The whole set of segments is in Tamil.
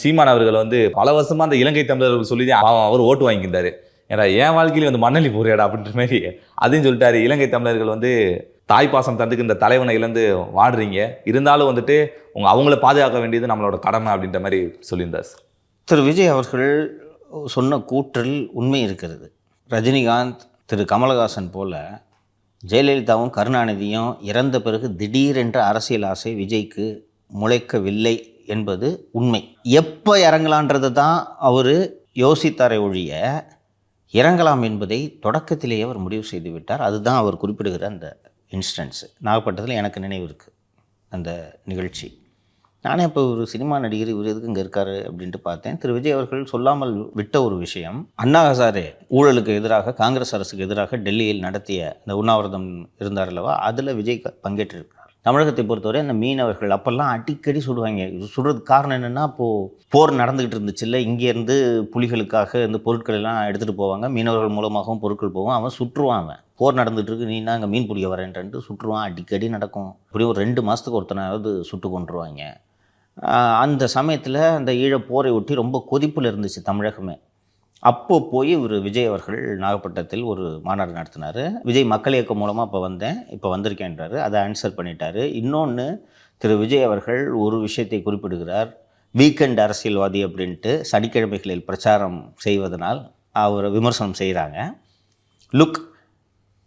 சீமான் அவர்கள் வந்து பல வருஷமா அந்த இலங்கை தமிழர்கள் சொல்லி அவர் ஓட்டு வாங்கியிருந்தாரு. ஏன்னா என் வாழ்க்கையில வந்து மண்ணலி போறியாடா அப்படின்ற மாதிரி அதையும் சொல்லிட்டாரு. இலங்கை தமிழர்கள் வந்து தாய்ப்பாசம் தந்துக்கு இந்த தலைவனை இழந்து வாடுறீங்க, இருந்தாலும் வந்துட்டு அவங்கள பாதுகாக்க வேண்டியது நம்மளோட கடமை அப்படின்ற மாதிரி சொல்லியிருந்தார். திரு விஜய் அவர்கள் சொன்ன கூற்றில் உண்மை இருக்கிறது. ரஜினிகாந்த், திரு கமலஹாசன் போல ஜெயலலிதாவும் கருணாநிதியும் இறந்த பிறகு திடீரென்ற அரசியல் ஆசை விஜய்க்கு முளைக்கவில்லை என்பது உண்மை. எப்போ இறங்கலான்றது தான் அவர் யோசித்தாரை ஒழிய இறங்கலாம் என்பதை தொடக்கத்திலேயே அவர் முடிவு செய்து விட்டார். அதுதான் அவர் குறிப்பிடுகிற அந்த இன்ஸ்டன்ஸு. நாகப்பட்டினத்தில் எனக்கு நினைவு இருக்குது அந்த நிகழ்ச்சி. நானே இப்போ ஒரு சினிமா நடிகர், இவர் எதுக்கு இங்கே இருக்காரு அப்படின்ட்டு பார்த்தேன். திரு விஜய் அவர்கள் சொல்லாமல் விட்ட ஒரு விஷயம், அண்ணா ஹசாரே ஊழலுக்கு எதிராக, காங்கிரஸ் அரசுக்கு எதிராக டெல்லியில் நடத்திய இந்த உண்ணாவிரதம் இருந்தார் அல்லவா, அதில் விஜய் பங்கேற்றிருக்கிறார். தமிழகத்தை பொறுத்தவரை அந்த மீனவர்கள் அப்போல்லாம் அடிக்கடி சுடுவாங்க. சுடுறதுக்கு காரணம் என்னென்னா, அப்போது போர் நடந்துக்கிட்டு இருந்துச்சு இல்லை, இங்கேருந்து புலிகளுக்காக இந்த பொருட்கள் எல்லாம் எடுத்துகிட்டு போவாங்க, மீனவர்கள் மூலமாகவும் பொருட்கள் போகும். அவன் சுற்றுவான். அவன் போர் நடந்துகிட்டு இருக்கு, நீ அங்கே மீன் பிடிக்க வரேன்ட்டு சுற்றுவான். அடிக்கடி நடக்கும். இப்படியும் ஒரு 2 மாதத்துக்கு ஒருத்தனாவது சுட்டு கொண்டுருவாங்க. அந்த சமயத்தில் அந்த ஈழப்போரை ஒட்டி ரொம்ப கொதிப்பில் இருந்துச்சு தமிழகமே. அப்போது போய் ஒரு விஜய் அவர்கள் நாகப்பட்டினத்தில் ஒரு மாநாடு நடத்தினார். விஜய் மக்கள் இயக்கம் மூலமாக இப்போ வந்தேன், இப்போ வந்திருக்கேன்றாரு. அதை ஆன்சர் பண்ணிட்டார். இன்னொன்று, திரு விஜய் அவர்கள் ஒரு விஷயத்தை குறிப்பிடுகிறார். வீக்கெண்ட் அரசியல்வாதி அப்படின்ட்டு சனிக்கிழமைகளில் பிரச்சாரம் செய்வதனால் அவரை விமர்சனம் செய்கிறாங்க. லுக்,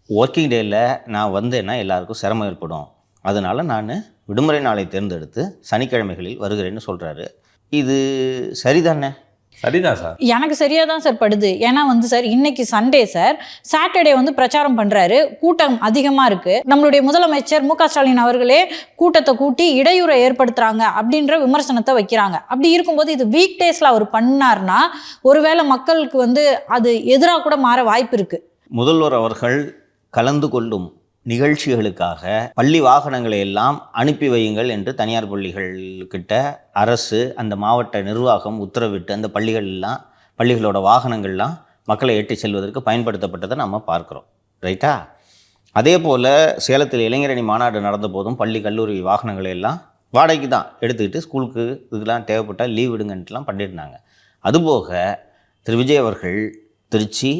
ஒர்க்கிங் டேயில் நான் வந்தேன்னா எல்லாருக்கும் சிரமம் ஏற்படும், அதனால் நான் விடுமுறை நாளை தேர்ந்தெடுத்து சனிக்கிழமைகளில் வருகிறேன்னு சொல்கிறாரு. இது சரிதானே? சரிதான் சார். எனக்கு சரியாக தான் சார் படுது. ஏன்னா வந்து சார், இன்னைக்கு சண்டே சார், சாட்டர்டே வந்து பிரச்சாரம் பண்ணுறாரு, கூட்டம் அதிகமாக இருக்குது. நம்மளுடைய முதலமைச்சர் மு க ஸ்டாலின் அவர்களே கூட்டத்தை கூட்டி இடையூறை ஏற்படுத்துகிறாங்க அப்படின்ற விமர்சனத்தை வைக்கிறாங்க. அப்படி இருக்கும்போது இது வீக் டேஸில் அவர் பண்ணார்னா ஒருவேளை மக்களுக்கு வந்து அது எதிராக கூட மாற வாய்ப்பு இருக்குது. முதல்வர் அவர்கள் கலந்து கொள்ளும் நிகழ்ச்சிகளுக்காக பள்ளி வாகனங்களை எல்லாம் அனுப்பி வையுங்கள் என்று தனியார் பள்ளிகள்கிட்ட அரசு, அந்த மாவட்ட நிர்வாகம் உத்தரவிட்டு அந்த பள்ளிகளோட வாகனங்கள்லாம் மக்களை ஏற்றி செல்வதற்கு பயன்படுத்தப்பட்டதை நம்ம பார்க்குறோம். ரைட்டா? அதே போல் சேலத்தில் இளைஞரணி மாநாடு நடந்த போதும் பள்ளி கல்லூரி வாகனங்களை எல்லாம் வாடகைக்கு தான் எடுத்துக்கிட்டு ஸ்கூலுக்கு இதுக்கெல்லாம் தேவைப்பட்டால் லீவ் விடுங்கன்ட்டுலாம் பண்ணியிருந்தாங்க. அதுபோக திரு விஜய் அவர்கள் திருச்சி,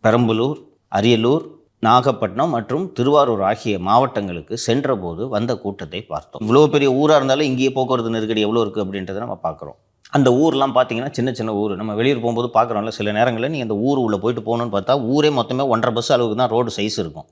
பெரம்பலூர், அரியலூர், நாகப்பட்டினம் மற்றும் திருவாரூர் ஆகிய மாவட்டங்களுக்கு சென்ற போது வந்த கூட்டத்தை பார்த்தோம். இவ்வளோ பெரிய ஊராக இருந்தாலும் இங்கேயே போக்குவரத்து நெருக்கடி எவ்வளோ இருக்குது அப்படின்றத நம்ம பார்க்குறோம். அந்த ஊர்லாம் பார்த்தீங்கன்னா சின்ன சின்ன ஊர். நம்ம வெளியூர் போகும்போது பார்க்குறோம்ல, சில நேரங்களில் நீங்கள் அந்த ஊர் உள்ளே போயிட்டு போகணுன்னு பார்த்தா ஊரே மொத்தமே 1.5 பஸ் அளவுக்கு தான் ரோடு சைஸ் இருக்கும்.